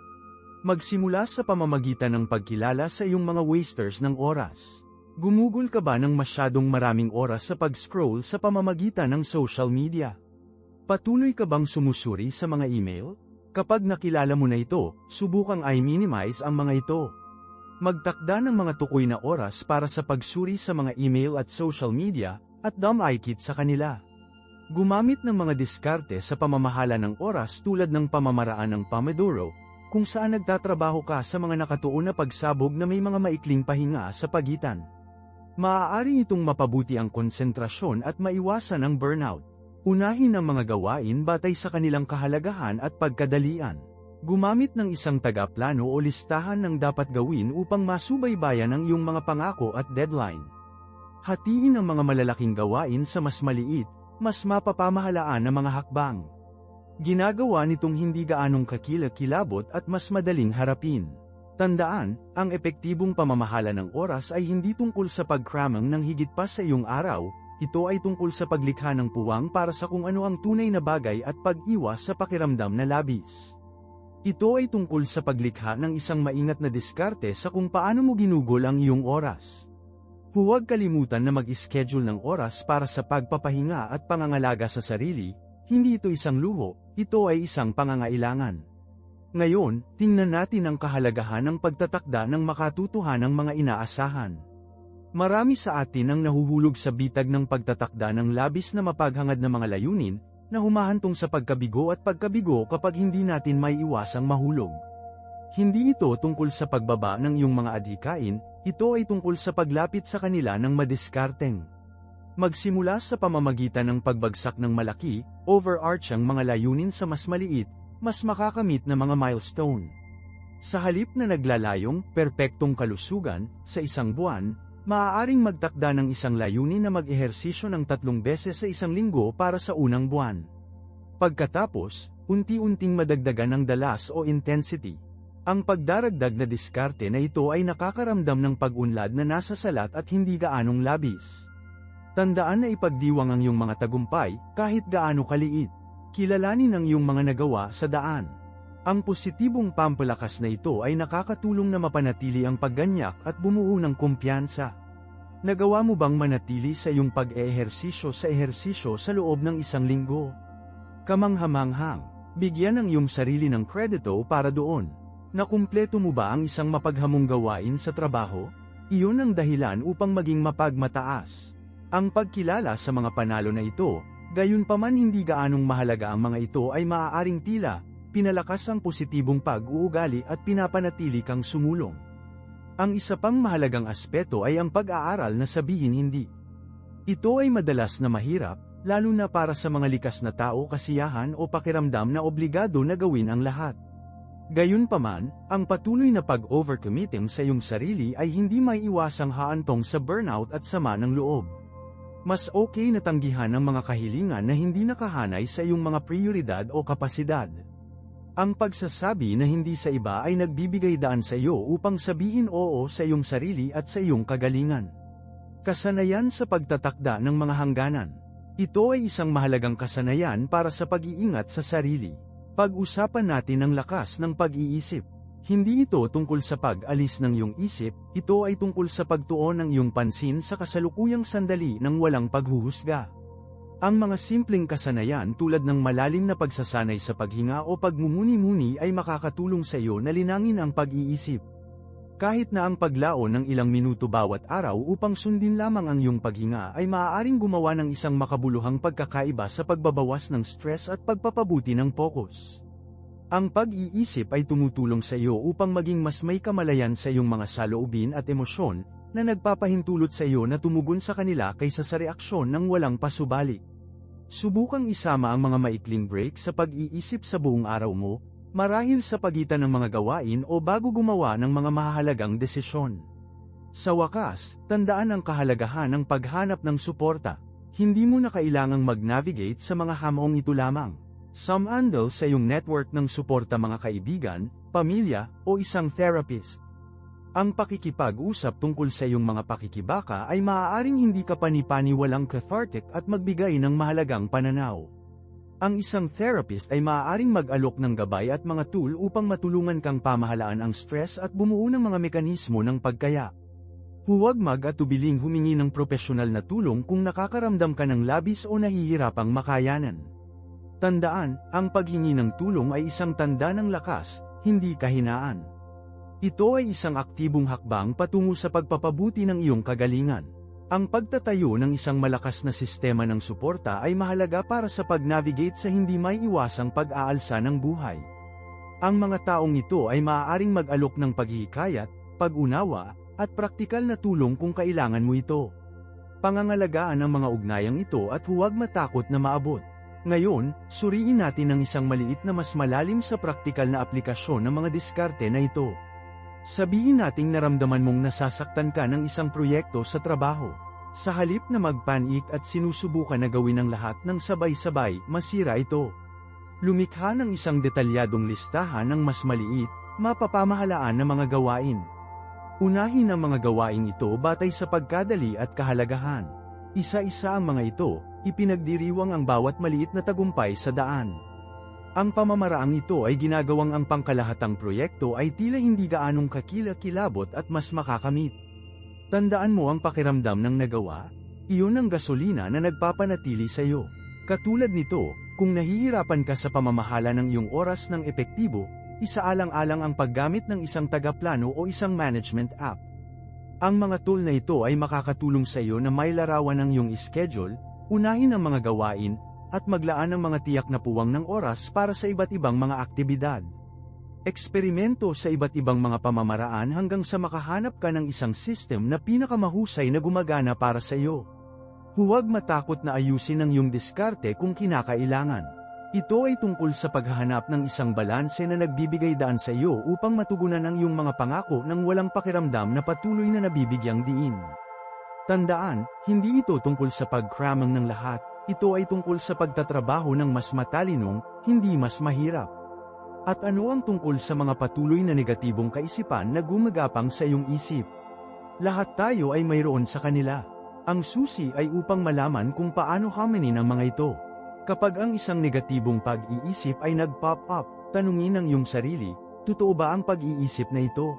Magsimula sa pamamagitan ng pagkilala sa iyong mga wasters ng oras. Gumugol ka ba ng masyadong maraming oras sa pag-scroll sa pamamagitan ng social media? Patuloy ka bang sumusuri sa mga email? Kapag nakilala mo na ito, subukang i-minimize ang mga ito. Magtakda ng mga tukoy na oras para sa pagsuri sa mga email at social media, at dumikit sa kanila. Gumamit ng mga diskarte sa pamamahala ng oras tulad ng pamamaraan ng Pomodoro, kung saan nagtatrabaho ka sa mga nakatuon na pagsabog na may mga maikling pahinga sa pagitan. Maaari itong mapabuti ang konsentrasyon at maiwasan ang burnout. Unahin ang mga gawain batay sa kanilang kahalagahan at pagkadalian. Gumamit ng isang tagaplano o listahan ng dapat gawin upang masubaybayan ang iyong mga pangako at deadline. Hatiin ang mga malalaking gawain sa mas maliit, mas mapapamahalaan na mga hakbang. Ginagawa nitong hindi gaanong kakilakilabot at mas madaling harapin. Tandaan, ang epektibong pamamahala ng oras ay hindi tungkol sa pagkramang ng higit pa sa iyong araw, ito ay tungkol sa paglikha ng puwang para sa kung ano ang tunay na bagay at pag-iwas sa pakiramdam na labis. Ito ay tungkol sa paglikha ng isang maingat na diskarte sa kung paano mo ginugol ang iyong oras. Huwag kalimutan na mag-schedule ng oras para sa pagpapahinga at pangangalaga sa sarili, hindi ito isang luho, ito ay isang pangangailangan. Ngayon, tingnan natin ang kahalagahan ng pagtatakda ng makatutuhanang mga inaasahan. Marami sa atin ang nahuhulog sa bitag ng pagtatakda ng labis na mapaghangad na mga layunin, na humahantong sa pagkabigo at pagkabigo kapag hindi natin maiiwasang mahulog. Hindi ito tungkol sa pagbaba ng iyong mga adhikain, ito ay tungkol sa paglapit sa kanila ng madiskarteng. Magsimula sa pamamagitan ng pagbagsak ng malaki, overarching mga layunin sa mas maliit, mas makakamit na mga milestone. Sa halip na naglalayong, perpektong kalusugan, sa isang buwan, maaaring magtakda ng isang layunin na mag-ehersisyo ng 3 beses sa isang linggo para sa unang buwan. Pagkatapos, unti-unting madagdagan ang dalas o intensity. Ang pagdaragdag na diskarte na ito ay nakakaramdam ng pag-unlad na nasa salat at hindi gaanong labis. Tandaan na ipagdiwang ang iyong mga tagumpay, kahit gaano kaliit. Kilalanin ang iyong mga nagawa sa daan. Ang positibong pampalakas na ito ay nakakatulong na mapanatili ang pagganyak at bumuo ng kumpiyansa. Nagawa mo bang manatili sa iyong pag-ehersisyo sa loob ng isang linggo? Kamanghamanghang, bigyan ang iyong sarili ng kredito para doon. Nakumpleto mo ba ang isang mapaghamong gawain sa trabaho? Iyon ang dahilan upang maging mapagmataas. Ang pagkilala sa mga panalo na ito, gayunpaman hindi gaanong mahalaga ang mga ito ay maaaring tila, pinalakas ang positibong pag-uugali at pinapanatili kang sumulong. Ang isa pang mahalagang aspeto ay ang pag-aaral na sabihin hindi. Ito ay madalas na mahirap, lalo na para sa mga likas na tao kasiyahan o pakiramdam na obligado na gawin ang lahat. Gayunpaman, ang patuloy na pag-overcommitting sa iyong sarili ay hindi maiiwasang haantong sa burnout at sama ng loob. Mas okay na tanggihan ang mga kahilingan na hindi nakahanay sa iyong mga prioridad o kapasidad. Ang pagsasabi na hindi sa iba ay nagbibigay daan sa iyo upang sabihin oo sa iyong sarili at sa iyong kagalingan. Kasanayan sa pagtatakda ng mga hangganan. Ito ay isang mahalagang kasanayan para sa pag-iingat sa sarili. Pag-usapan natin ang lakas ng pag-iisip. Hindi ito tungkol sa pag-alis ng iyong isip, ito ay tungkol sa pagtuon ng iyong pansin sa kasalukuyang sandali ng walang paghuhusga. Ang mga simpleng kasanayan tulad ng malalim na pagsasanay sa paghinga o pagmumuni-muni ay makakatulong sa iyo na linangin ang pag-iisip. Kahit na ang paglao ng ilang minuto bawat araw upang sundin lamang ang iyong paghinga ay maaaring gumawa ng isang makabuluhang pagkakaiba sa pagbabawas ng stress at pagpapabuti ng focus. Ang pag-iisip ay tumutulong sa iyo upang maging mas may kamalayan sa iyong mga saloobin at emosyon, na nagpapahintulot sa iyo na tumugon sa kanila kaysa sa reaksyon ng walang pasubali. Subukang isama ang mga maikling break sa pag-iisip sa buong araw mo, marahil sa pagitan ng mga gawain o bago gumawa ng mga mahahalagang desisyon. Sa wakas, tandaan ang kahalagahan ng paghanap ng suporta. Hindi mo na kailangang mag-navigate sa mga hamong ito lamang. Sumandal sa iyong network ng suporta, mga kaibigan, pamilya, o isang therapist. Ang pakikipag-usap tungkol sa iyong mga pakikibaka ay maaaring hindi kapani-paniwalang cathartic at magbigay ng mahalagang pananaw. Ang isang therapist ay maaaring mag-alok ng gabay at mga tool upang matulungan kang pamahalaan ang stress at bumuo ng mga mekanismo ng pagkaya. Huwag mag-atubiling humingi ng propesyonal na tulong kung nakakaramdam ka ng labis o nahihirapang makayanan. Tandaan, ang paghingi ng tulong ay isang tanda ng lakas, hindi kahinaan. Ito ay isang aktibong hakbang patungo sa pagpapabuti ng iyong kagalingan. Ang pagtatayo ng isang malakas na sistema ng suporta ay mahalaga para sa pag-navigate sa hindi may iwasang pag-aalsa ng buhay. Ang mga taong ito ay maaaring mag-alok ng paghihikayat, pag-unawa, at praktikal na tulong kung kailangan mo ito. Pangangalagaan ang mga ugnayang ito at huwag matakot na maabot. Ngayon, suriin natin ang isang maliit na mas malalim sa praktikal na aplikasyon ng mga diskarte na ito. Sabihin nating naramdaman mong nasasaktan ka ng isang proyekto sa trabaho. Sa halip na magpanik at sinusubukan na gawin ang lahat ng sabay-sabay, masira ito. Lumikha ng isang detalyadong listahan ng mas maliit, mapapamahalaan na mga gawain. Unahin ang mga gawaing ito batay sa pagkadali at kahalagahan. Isa-isa ang mga ito, ipinagdiriwang ang bawat maliit na tagumpay sa daan. Ang pamamaraang ito ay ginagawang ang pangkalahatang proyekto ay tila hindi gaanong kakilakilabot at mas makakamit. Tandaan mo ang pakiramdam ng nagawa? Iyon ang gasolina na nagpapanatili sa iyo. Katulad nito, kung nahihirapan ka sa pamamahala ng iyong oras ng epektibo, isaalang-alang ang paggamit ng isang tagaplano o isang management app. Ang mga tool na ito ay makakatulong sa iyo na may larawan ng iyong schedule, unahin ang mga gawain, at maglaan ng mga tiyak na puwang ng oras para sa iba't ibang mga aktibidad. Eksperimento sa iba't ibang mga pamamaraan hanggang sa makahanap ka ng isang system na pinakamahusay na gumagana para sa iyo. Huwag matakot na ayusin ang iyong diskarte kung kinakailangan. Ito ay tungkol sa paghahanap ng isang balanse na nagbibigay daan sa iyo upang matugunan ang iyong mga pangako ng walang pakiramdam na patuloy na nabibigyang diin. Tandaan, hindi ito tungkol sa pagkramang ng lahat. Ito ay tungkol sa pagtatrabaho ng mas matalinong, hindi mas mahirap. At ano ang tungkol sa mga patuloy na negatibong kaisipan na gumagapang sa iyong isip? Lahat tayo ay mayroon sa kanila. Ang susi ay upang malaman kung paano hamanin ang mga ito. Kapag ang isang negatibong pag-iisip ay nag-pop up, tanungin ang iyong sarili, totoo ba ang pag-iisip na ito?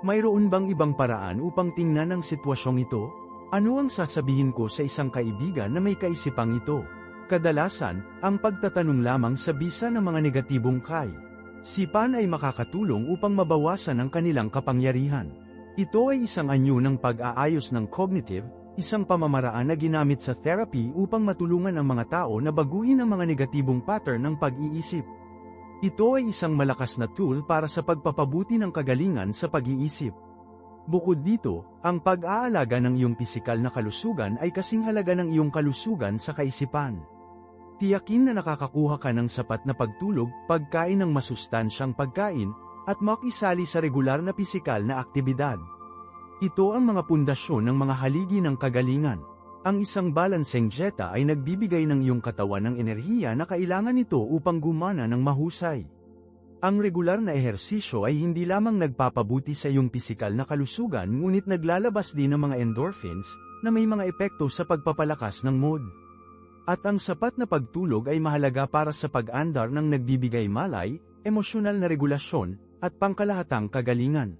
Mayroon bang ibang paraan upang tingnan ang sitwasyong ito? Ano ang sasabihin ko sa isang kaibigan na may kaisipang ito? Kadalasan, ang pagtatanong lamang sa bisa ng mga negatibong kaisipan ay makakatulong upang mabawasan ang kanilang kapangyarihan. Ito ay isang anyo ng pag-aayos ng cognitive, isang pamamaraan na ginamit sa therapy upang matulungan ang mga tao na baguhin ang mga negatibong pattern ng pag-iisip. Ito ay isang malakas na tool para sa pagpapabuti ng kagalingan sa pag-iisip. Bukod dito, ang pag-aalaga ng iyong pisikal na kalusugan ay kasing halaga ng iyong kalusugan sa kaisipan. Tiyakin na nakakakuha ka ng sapat na pagtulog, pagkain ng masustansyang pagkain, at makisali sa regular na pisikal na aktibidad. Ito ang mga pundasyon ng mga haligi ng kagalingan. Ang isang balanseng dieta ay nagbibigay ng iyong katawan ng enerhiya na kailangan nito upang gumana ng mahusay. Ang regular na ehersisyo ay hindi lamang nagpapabuti sa iyong pisikal na kalusugan ngunit naglalabas din ng mga endorphins, na may mga epekto sa pagpapalakas ng mood. At ang sapat na pagtulog ay mahalaga para sa pag-andar ng nagbibigay malay, emosyonal na regulasyon, at pangkalahatang kagalingan.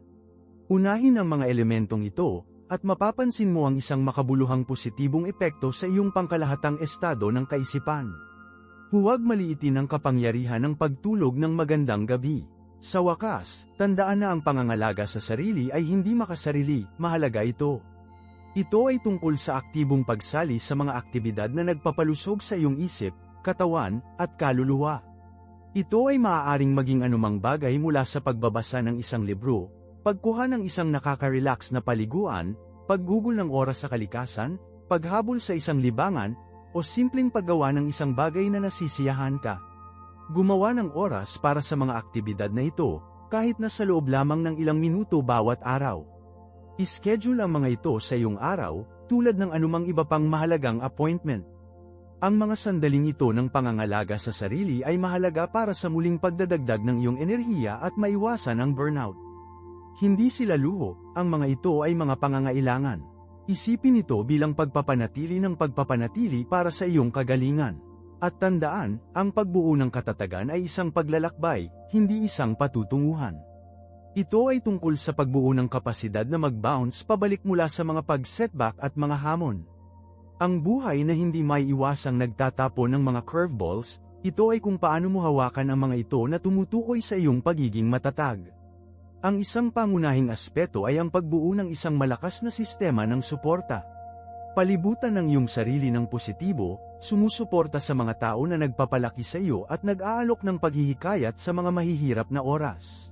Unahin ang mga elementong ito, at mapapansin mo ang isang makabuluhang positibong epekto sa iyong pangkalahatang estado ng kaisipan. Huwag maliitin ang kapangyarihan ng pagtulog ng magandang gabi. Sa wakas, tandaan na ang pangangalaga sa sarili ay hindi makasarili, mahalaga ito. Ito ay tungkol sa aktibong pagsali sa mga aktibidad na nagpapalusog sa iyong isip, katawan, at kaluluwa. Ito ay maaaring maging anumang bagay mula sa pagbabasa ng isang libro, pagkuha ng isang nakaka-relax na paliguan, paggugol ng oras sa kalikasan, paghabol sa isang libangan, o simpleng paggawa ng isang bagay na nasisiyahan ka. Gumawa ng oras para sa mga aktibidad na ito, kahit na sa loob lamang ng ilang minuto bawat araw. Ischedule ang mga ito sa iyong araw, tulad ng anumang iba pang mahalagang appointment. Ang mga sandaling ito ng pangangalaga sa sarili ay mahalaga para sa muling pagdadagdag ng iyong enerhiya at maiwasan ang burnout. Hindi sila luho, ang mga ito ay mga pangangailangan. Isipin ito bilang pagpapanatili ng pagpapanatili para sa iyong kagalingan. At tandaan, ang pagbuo ng katatagan ay isang paglalakbay, hindi isang patutunguhan. Ito ay tungkol sa pagbuo ng kapasidad na mag-bounce pabalik mula sa mga pag-setback at mga hamon. Ang buhay na hindi may iwasang nagtatapon ng mga curveballs, ito ay kung paano mo hawakan ang mga ito na tumutukoy sa iyong pagiging matatag. Ang isang pangunahing aspeto ay ang pagbuo ng isang malakas na sistema ng suporta. Palibutan ng iyong sarili ng positibo, sumusuporta sa mga tao na nagpapalaki sa iyo at nag-aalok ng paghihikayat sa mga mahihirap na oras.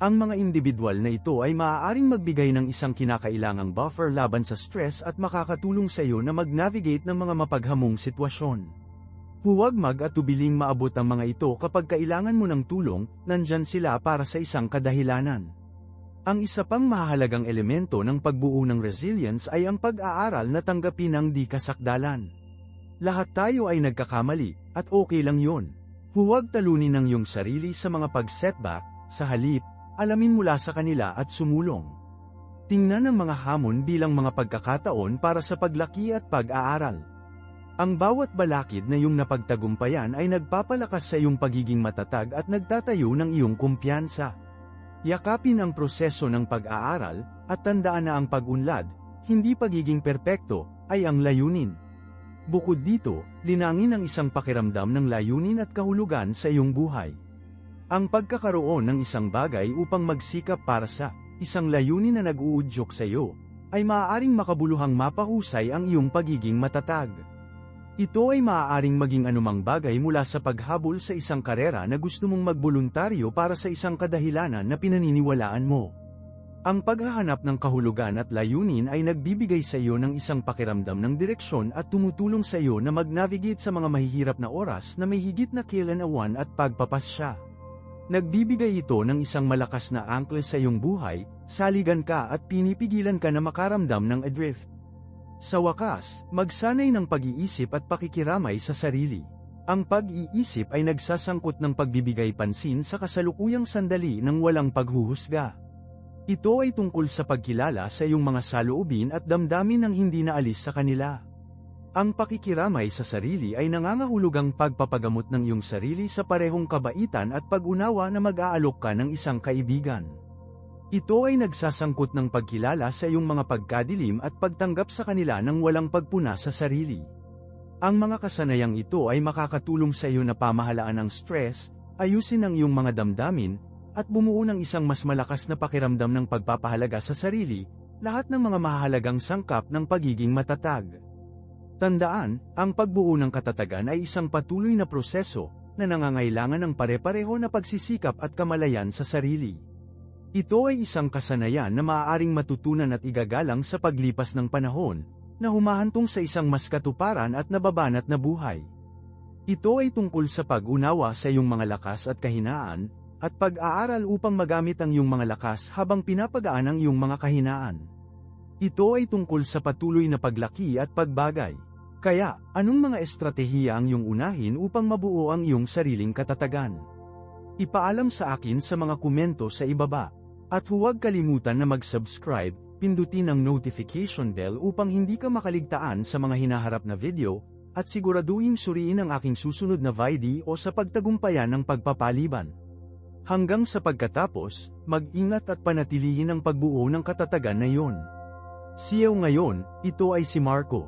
Ang mga individual na ito ay maaaring magbigay ng isang kinakailangang buffer laban sa stress at makakatulong sa iyo na mag-navigate ng mga mapaghamong sitwasyon. Huwag mag-atubiling maabot ang mga ito kapag kailangan mo ng tulong, nandyan sila para sa isang kadahilanan. Ang isa pang mahalagang elemento ng pagbuo ng resilience ay ang pag-aaral na tanggapin ang di kasakdalan. Lahat tayo ay nagkakamali, at okay lang yun. Huwag talunin ang iyong sarili sa mga pag-setback, sa halip, alamin mula sa kanila at sumulong. Tingnan ang mga hamon bilang mga pagkakataon para sa paglaki at pag-aaral. Ang bawat balakid na iyong napagtagumpayan ay nagpapalakas sa iyong pagiging matatag at nagtatayo ng iyong kumpiyansa. Yakapin ang proseso ng pag-aaral, at tandaan na ang pag-unlad, hindi pagiging perpekto, ay ang layunin. Bukod dito, linangin ang isang pakiramdam ng layunin at kahulugan sa iyong buhay. Ang pagkakaroon ng isang bagay upang magsikap para sa isang layunin na nag-uudyok sa iyo, ay maaaring makabuluhang mapahusay ang iyong pagiging matatag. Ito ay maaaring maging anumang bagay mula sa paghabol sa isang karera na gusto mong magboluntaryo para sa isang kadahilanan na pinaniniwalaan mo. Ang paghahanap ng kahulugan at layunin ay nagbibigay sa iyo ng isang pakiramdam ng direksyon at tumutulong sa iyo na mag-navigate sa mga mahihirap na oras na may higit na kailanwan at pagpapasya. Nagbibigay ito ng isang malakas na angkle sa iyong buhay, saligan ka at pinipigilan ka na makaramdam ng adrift. Sa wakas, magsanay ng pag-iisip at pakikiramay sa sarili. Ang pag-iisip ay nagsasangkot ng pagbibigay pansin sa kasalukuyang sandali ng walang paghuhusga. Ito ay tungkol sa pagkilala sa iyong mga saloobin at damdamin ng hindi naalis sa kanila. Ang pakikiramay sa sarili ay nangangahulugang pagpapagamot ng iyong sarili sa parehong kabaitan at pag-unawa na mag-aalok ka ng isang kaibigan. Ito ay nagsasangkot ng pagkilala sa iyong mga pagkadilim at pagtanggap sa kanila ng walang pagpuna sa sarili. Ang mga kasanayang ito ay makakatulong sa iyo na pamahalaan ang stress, ayusin ang iyong mga damdamin, at bumuo ng isang mas malakas na pakiramdam ng pagpapahalaga sa sarili, lahat ng mga mahalagang sangkap ng pagiging matatag. Tandaan, ang pagbuo ng katatagan ay isang patuloy na proseso, na nangangailangan ng pare-pareho na pagsisikap at kamalayan sa sarili. Ito ay isang kasanayan na maaaring matutunan at igagalang sa paglipas ng panahon, na humahantong sa isang mas katuparan at nababanat na buhay. Ito ay tungkol sa pag-unawa sa iyong mga lakas at kahinaan, at pag-aaral upang magamit ang iyong mga lakas habang pinapagaan ang iyong mga kahinaan. Ito ay tungkol sa patuloy na paglaki at pagbagay. Kaya, anong mga estratehiya ang iyong unahin upang mabuo ang iyong sariling katatagan? Ipaalam sa akin sa mga komento sa ibaba. At huwag kalimutan na mag-subscribe, pindutin ang notification bell upang hindi ka makaligtaan sa mga hinaharap na video, at siguraduhin suriin ang aking susunod na video sa pagtagumpayan ng pagpapaliban. Hanggang sa pagkatapos, mag-ingat at panatilihin ang pagbuo ng katatagan na iyon. Siyaw ngayon, ito ay si Marco.